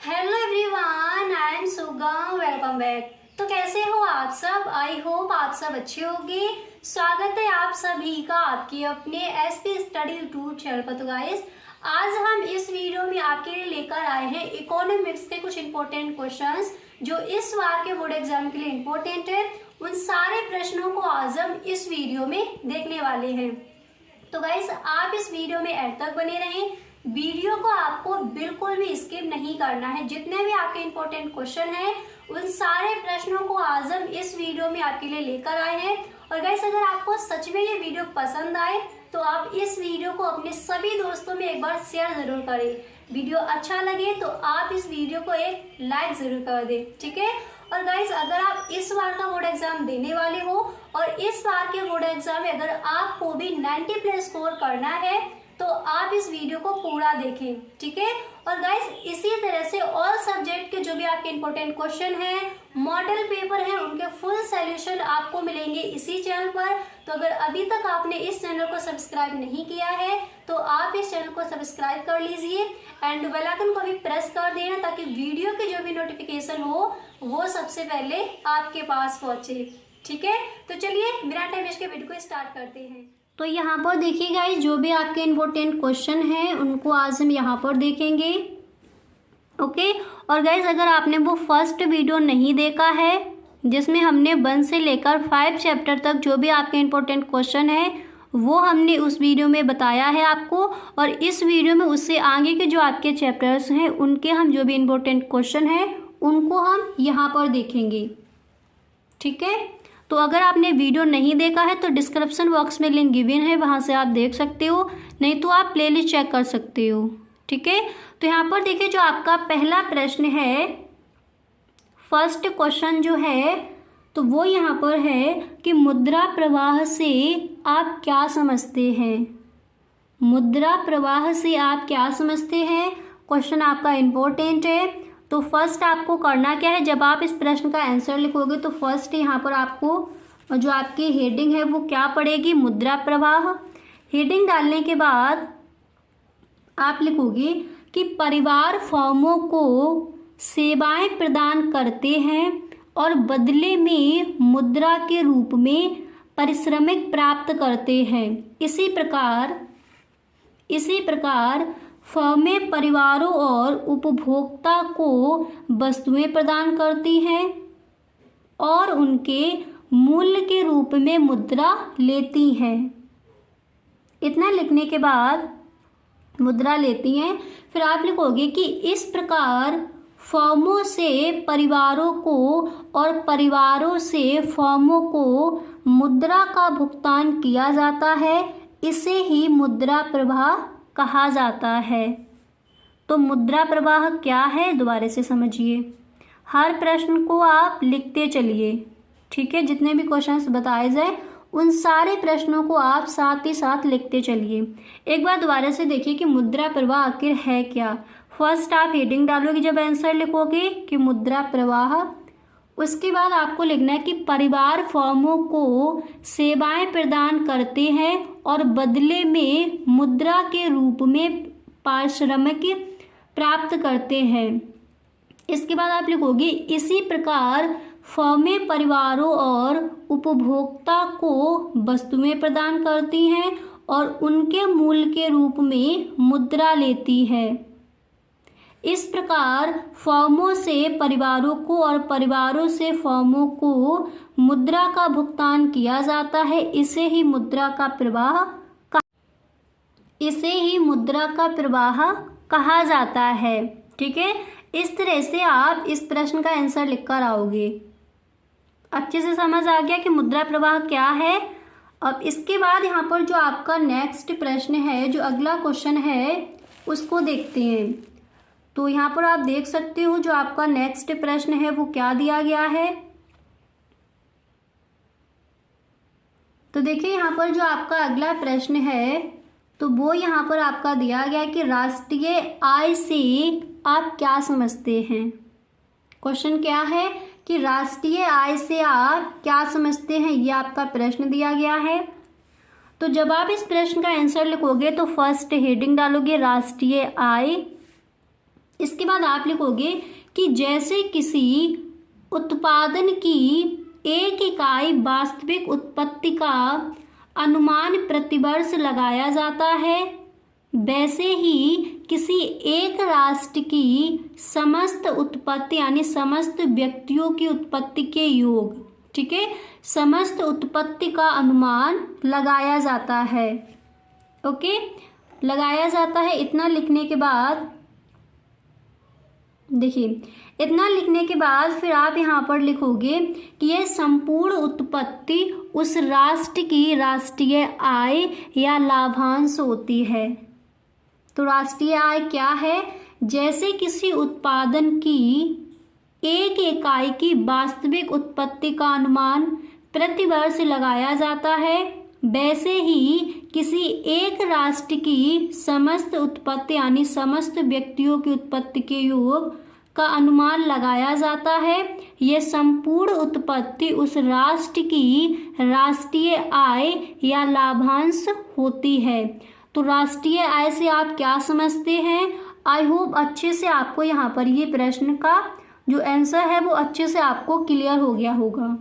Hello everyone, I am सुगम। Welcome back. तो कैसे हो आप सब? आई होप आप सब अच्छे होंगे। स्वागत है आप सभी का आपके अपने एसपी स्टडी यूट्यूब चैनल पर। तो गाइस, आज हम इस वीडियो में आपके लिए लेकर आए हैं इकोनॉमिक्स के कुछ इंपॉर्टेंट क्वेश्चंस जो इस बार के बोर्ड एग्जाम के लिए इंपॉर्टेंट है। उन सारे प्रश्नों को आज हम इस वीडियो में देखने वाले हैं। तो गाइस, आप इस वीडियो में एंड तक बने रहें। वीडियो को आपको बिल्कुल भी स्किप नहीं करना है। जितने भी आपके इंपॉर्टेंट क्वेश्चन हैं उन सारे प्रश्नों को आज हम इस वीडियो में आपके लिए लेकर आए हैं। और गाइस, अगर आपको सच में ये वीडियो पसंद आए तो आप इस वीडियो को अपने सभी दोस्तों में एक बार शेयर जरूर करें। वीडियो अच्छा लगे तो आप इस वीडियो को एक लाइक जरूर कर दें, ठीक है। और गाइस, अगर आप इस बार का बोर्ड एग्जाम देने वाले हो और इस बार के बोर्ड एग्जाम में अगर आपको भी 90+ स्कोर करना है तो आप इस वीडियो को पूरा देखें, ठीक है। और गाइस, इसी तरह से ऑल सब्जेक्ट के जो भी आपके इंपॉर्टेंट क्वेश्चन हैं, मॉडल पेपर हैं, उनके फुल सॉल्यूशन आपको मिलेंगे इसी चैनल पर। तो अगर अभी तक आपने इस चैनल को सब्सक्राइब नहीं किया है तो आप इस चैनल को सब्सक्राइब कर लीजिए एंड बेल आइकन को भी प्रेस कर देना ताकि वीडियो की जो भी नोटिफिकेशन हो वो सबसे पहले आपके पास पहुंचे, ठीक है। तो चलिए बिना टाइम वेस्ट के वीडियो को स्टार्ट करते हैं। तो यहाँ पर देखिए गाइस, जो भी आपके इम्पोर्टेंट क्वेश्चन हैं उनको आज हम यहाँ पर देखेंगे, ओके। और गाइस, अगर आपने वो फर्स्ट वीडियो नहीं देखा है जिसमें हमने 1 से लेकर 5 चैप्टर तक जो भी आपके इम्पोर्टेंट क्वेश्चन है वो हमने उस वीडियो में बताया है आपको, और इस वीडियो में उससे आगे के जो आपके चैप्टर्स हैं उनके हम जो भी इम्पोर्टेंट क्वेश्चन हैं उनको हम यहाँ पर देखेंगे, ठीक है। तो अगर आपने वीडियो नहीं देखा है तो डिस्क्रिप्शन बॉक्स में लिंक गिवन है, वहाँ से आप देख सकते हो, नहीं तो आप प्लेलिस्ट चेक कर सकते हो, ठीक है। तो यहाँ पर देखिए, जो आपका पहला प्रश्न है, फर्स्ट क्वेश्चन जो है तो वो यहाँ पर है कि मुद्रा प्रवाह से आप क्या समझते हैं। मुद्रा प्रवाह से आप क्या समझते हैं, क्वेश्चन आपका इम्पोर्टेंट है। तो फर्स्ट आपको करना क्या है, जब आप इस प्रश्न का आंसर लिखोगे तो फर्स्ट यहाँ पर आपको जो आपकी हेडिंग है वो क्या पड़ेगी, मुद्रा प्रवाह। हेडिंग डालने के बाद आप लिखोगे कि परिवार फर्मों को सेवाएं प्रदान करते हैं और बदले में मुद्रा के रूप में पारिश्रमिक प्राप्त करते हैं। इसी प्रकार फर्में परिवारों और उपभोक्ता को वस्तुएं प्रदान करती हैं और उनके मूल्य के रूप में मुद्रा लेती हैं। इतना लिखने के बाद मुद्रा लेती हैं, फिर आप लिखोगे कि इस प्रकार फर्मों से परिवारों को और परिवारों से फर्मों को मुद्रा का भुगतान किया जाता है, इसे ही मुद्रा प्रवाह कहा जाता है। तो मुद्रा प्रवाह क्या है, दोबारा से समझिए। हर प्रश्न को आप लिखते चलिए, ठीक है। जितने भी क्वेश्चंस बताए जाए उन सारे प्रश्नों को आप साथ ही साथ लिखते चलिए। एक बार दोबारा से देखिए कि मुद्रा प्रवाह आखिर है क्या। फर्स्ट आप हेडिंग डालोगे जब आंसर लिखोगे कि मुद्रा प्रवाह, उसके बाद आपको लिखना है कि परिवार फर्मों को सेवाएं प्रदान करते हैं और बदले में मुद्रा के रूप में पारिश्रमिक प्राप्त करते हैं। इसके बाद आप लिखोगे इसी प्रकार फर्में परिवारों और उपभोक्ता को वस्तुएं प्रदान करती हैं और उनके मूल्य के रूप में मुद्रा लेती है। इस प्रकार फर्मों से परिवारों को और परिवारों से फर्मों को मुद्रा का भुगतान किया जाता है, इसे ही मुद्रा का प्रवाह कहा जाता है, ठीक है। इस तरह से आप इस प्रश्न का आंसर लिखकर आओगे। अच्छे से समझ आ गया कि मुद्रा प्रवाह क्या है। अब इसके बाद यहाँ पर जो आपका नेक्स्ट प्रश्न है, जो अगला क्वेश्चन है उसको देखते हैं। तो यहाँ पर आप देख सकते हो जो आपका नेक्स्ट प्रश्न है वो क्या दिया गया है। तो देखिए, यहाँ पर जो आपका अगला प्रश्न है तो वो यहाँ पर आपका दिया गया है कि राष्ट्रीय आय से आप क्या समझते हैं। क्वेश्चन क्या है कि राष्ट्रीय आय से आप क्या समझते हैं, ये आपका प्रश्न दिया गया है। तो जब आप इस प्रश्न का आंसर लिखोगे तो फर्स्ट हेडिंग डालोगे राष्ट्रीय आय, इसके बाद आप लिखोगे कि जैसे किसी उत्पादन की एक इकाई वास्तविक उत्पत्ति का अनुमान प्रतिवर्ष लगाया जाता है, वैसे ही किसी एक राष्ट्र की समस्त उत्पत्ति यानी समस्त व्यक्तियों की उत्पत्ति के योग, ठीक है, समस्त उत्पत्ति का अनुमान लगाया जाता है। ओके, लगाया जाता है। इतना लिखने के बाद देखिए, इतना लिखने के बाद फिर आप यहाँ पर लिखोगे कि यह संपूर्ण उत्पत्ति उस राष्ट्र की राष्ट्रीय आय या लाभांश होती है। तो राष्ट्रीय आय क्या है? जैसे किसी उत्पादन की एक इकाई की वास्तविक उत्पत्ति का अनुमान प्रतिवर्ष लगाया जाता है, वैसे ही किसी एक राष्ट्र की समस्त उत्पत्ति यानी समस्त व्यक्तियों की उत्पत्ति के योग का अनुमान लगाया जाता है। यह संपूर्ण उत्पत्ति उस राष्ट्र की राष्ट्रीय आय या लाभांश होती है। तो राष्ट्रीय आय से आप क्या समझते हैं? आई होप अच्छे से आपको यहाँ पर ये प्रश्न का जो आंसर है वो अच्छे से आपको क्लियर हो गया होगा।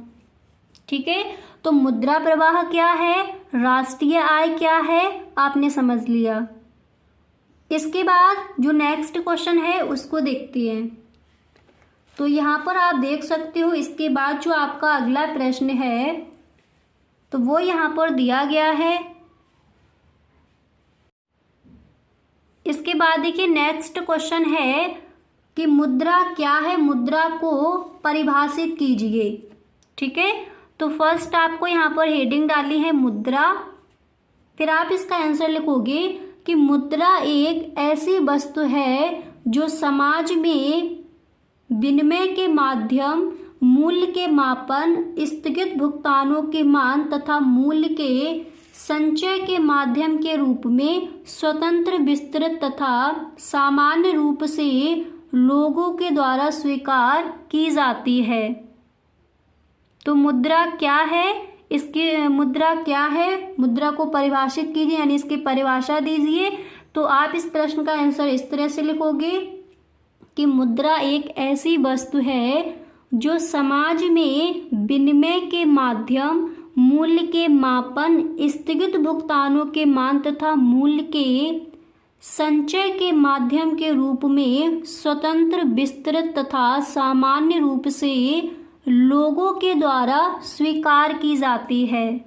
ठीक है, तो मुद्रा प्रवाह क्या है, राष्ट्रीय आय क्या है, आपने समझ लिया। इसके बाद जो नेक्स्ट क्वेश्चन है उसको देखते हैं। तो यहाँ पर आप देख सकते हो, इसके बाद जो आपका अगला प्रश्न है तो वो यहाँ पर दिया गया है। इसके बाद देखिए नेक्स्ट क्वेश्चन है कि मुद्रा क्या है, मुद्रा को परिभाषित कीजिए। ठीक है, तो फर्स्ट आपको यहाँ पर हेडिंग डाली है मुद्रा, फिर आप इसका आंसर लिखोगे कि मुद्रा एक ऐसी वस्तु है जो समाज में विनिमय के माध्यम, मूल्य के मापन, स्थगित भुगतानों के मान तथा मूल्य के संचय के माध्यम के रूप में स्वतंत्र, विस्तृत तथा सामान्य रूप से लोगों के द्वारा स्वीकार की जाती है। तो मुद्रा क्या है, इसकी मुद्रा क्या है, मुद्रा को परिभाषित कीजिए यानी इसकी परिभाषा दीजिए। तो आप इस प्रश्न का आंसर इस तरह से लिखोगे कि मुद्रा एक ऐसी वस्तु है जो समाज में विनिमय के माध्यम, मूल्य के मापन, स्थगित भुगतानों के मान तथा मूल्य के संचय के माध्यम के रूप में स्वतंत्र, विस्तृत तथा सामान्य रूप से लोगों के द्वारा स्वीकार की जाती है।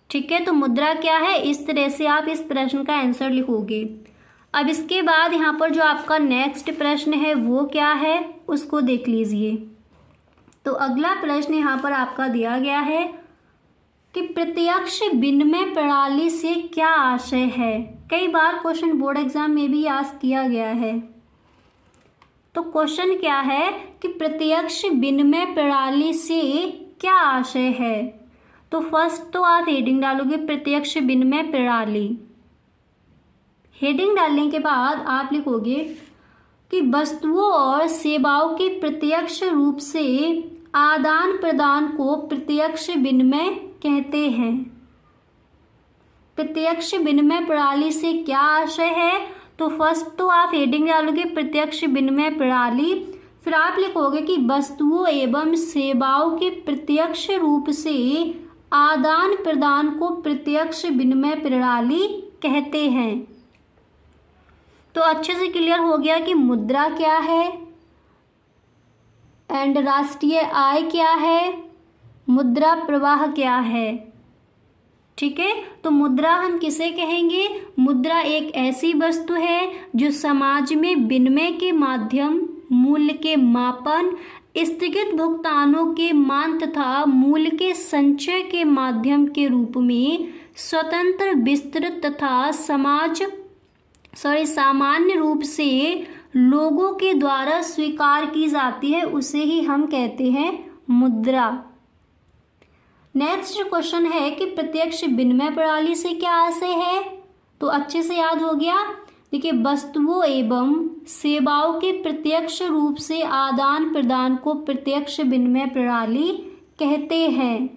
ठीक है, तो मुद्रा क्या है, इस तरह से आप इस प्रश्न का आंसर लिखोगे। अब इसके बाद यहाँ पर जो आपका नेक्स्ट प्रश्न है वो क्या है उसको देख लीजिए। तो अगला प्रश्न यहाँ पर आपका दिया गया है कि प्रत्यक्ष विनिमय प्रणाली से क्या आशय है। कई बार क्वेश्चन बोर्ड एग्जाम में भी आस्क किया गया है। तो क्वेश्चन क्या है कि प्रत्यक्ष विनिमय प्रणाली से क्या आशय है। तो फर्स्ट तो आप हेडिंग डालोगे प्रत्यक्ष विनिमय प्रणाली। हेडिंग डालने के बाद आप लिखोगे कि वस्तुओं और सेवाओं के प्रत्यक्ष रूप से आदान प्रदान को प्रत्यक्ष विनिमय कहते हैं। प्रत्यक्ष विनिमय प्रणाली से क्या आशय है। तो फर्स्ट तो आप हेडिंग डालोगे प्रत्यक्ष विनिमय प्रणाली, फिर आप लिखोगे कि वस्तुओं एवं सेवाओं के प्रत्यक्ष रूप से आदान प्रदान को प्रत्यक्ष विनिमय प्रणाली कहते हैं। तो अच्छे से क्लियर हो गया कि मुद्रा क्या है एंड राष्ट्रीय आय क्या है, मुद्रा प्रवाह क्या है। ठीक है, तो मुद्रा हम किसे कहेंगे, मुद्रा एक ऐसी वस्तु है जो समाज में विनिमय के माध्यम, मूल्य के मापन, स्थगित भुगतानों के मान तथा मूल्य के संचय के माध्यम के रूप में स्वतंत्र, विस्तृत तथा सामान्य रूप से लोगों के द्वारा स्वीकार की जाती है, उसे ही हम कहते हैं मुद्रा। नेक्स्ट क्वेश्चन है कि प्रत्यक्ष विनिमय प्रणाली से क्या आशय है। तो अच्छे से याद हो गया। देखिए, वस्तुओं एवं सेवाओं के प्रत्यक्ष रूप से आदान प्रदान को प्रत्यक्ष विनिमय प्रणाली कहते हैं।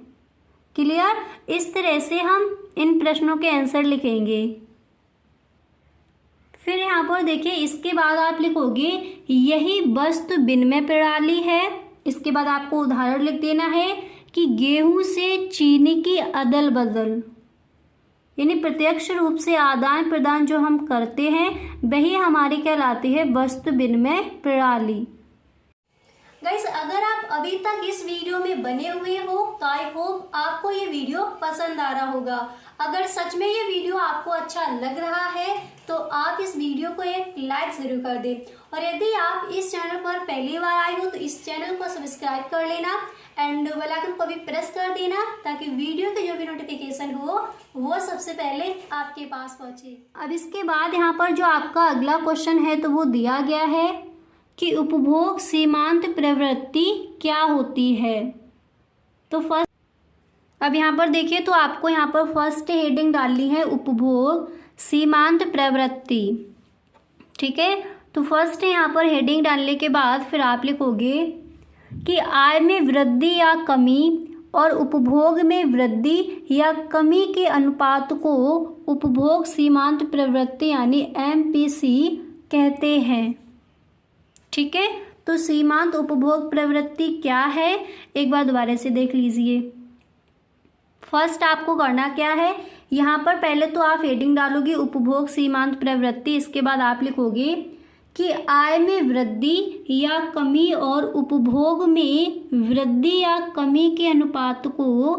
क्लियर, इस तरह से हम इन प्रश्नों के आंसर लिखेंगे। फिर यहाँ पर देखिए इसके बाद आप लिखोगे यही वस्तु विनिमय प्रणाली है। इसके बाद आपको उदाहरण लिख देना है कि गेहूं से चीनी की अदल बदल, यानी प्रत्यक्ष रूप से आदान प्रदान जो हम करते हैं वही हमारी कहलाती है वस्तु विनिमय प्रणाली। गाइस, अगर आप अभी तक इस वीडियो में बने हुए हो तो आई होप आपको ये वीडियो पसंद आ रहा होगा। अगर सच में ये वीडियो आपको अच्छा लग रहा है तो आप इस वीडियो को एक लाइक जरूर कर दें, और यदि आप इस चैनल पर पहली बार आए हो तो इस चैनल को सब्सक्राइब कर लेना एंड बेल आइकन को भी प्रेस कर देना ताकि वीडियो की जो भी नोटिफिकेशन हो वो सबसे पहले आपके पास पहुंचे। अब इसके बाद यहाँ पर जो आपका अगला क्वेश्चन है तो वो दिया गया है कि उपभोग सीमांत प्रवृत्ति क्या होती है। तो फर्स्ट अब यहाँ पर देखिए तो आपको यहाँ पर फर्स्ट हेडिंग डालनी है उपभोग सीमांत प्रवृत्ति। ठीक है, तो फर्स्ट यहाँ पर हेडिंग डालने के बाद फिर आप लिखोगे कि आय में वृद्धि या कमी और उपभोग में वृद्धि या कमी के अनुपात को उपभोग सीमांत प्रवृत्ति यानी MPC कहते हैं। ठीक है, तो सीमांत उपभोग प्रवृत्ति क्या है एक बार दोबारा से देख लीजिए। फर्स्ट आपको करना क्या है, यहाँ पर पहले तो आप हेडिंग डालोगे उपभोग सीमांत प्रवृत्ति। इसके बाद आप लिखोगे कि आय में वृद्धि या कमी और उपभोग में वृद्धि या कमी के अनुपात को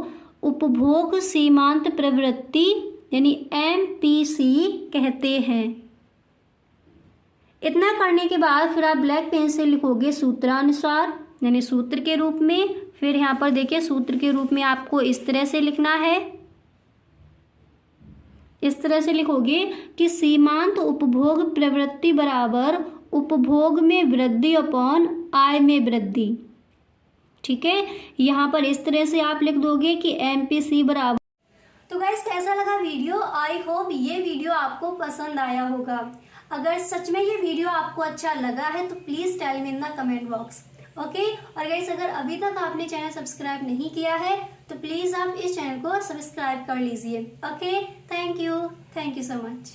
उपभोग सीमांत प्रवृत्ति यानी MPC कहते हैं। इतना करने के बाद फिर आप ब्लैक पेन से लिखोगे सूत्रानुसार यानी सूत्र के रूप में। फिर यहाँ पर देखिए सूत्र के रूप में आपको इस तरह से लिखना है, इस तरह से लिखोगे कि सीमांत उपभोग प्रवृत्ति बराबर उपभोग में वृद्धि अपॉन आय में वृद्धि। ठीक है, यहाँ पर इस तरह से आप लिख दोगे कि MPC बराबर। तो गाइस, कैसा लगा वीडियो? आई होप ये वीडियो आपको पसंद आया होगा। अगर सच में ये वीडियो आपको अच्छा लगा है तो please tell me in the comment box. Okay, और गाइस अगर अभी तक आपने चैनल सब्सक्राइब नहीं किया है तो प्लीज आप इस चैनल को सब्सक्राइब कर लीजिए। Okay, thank you so much.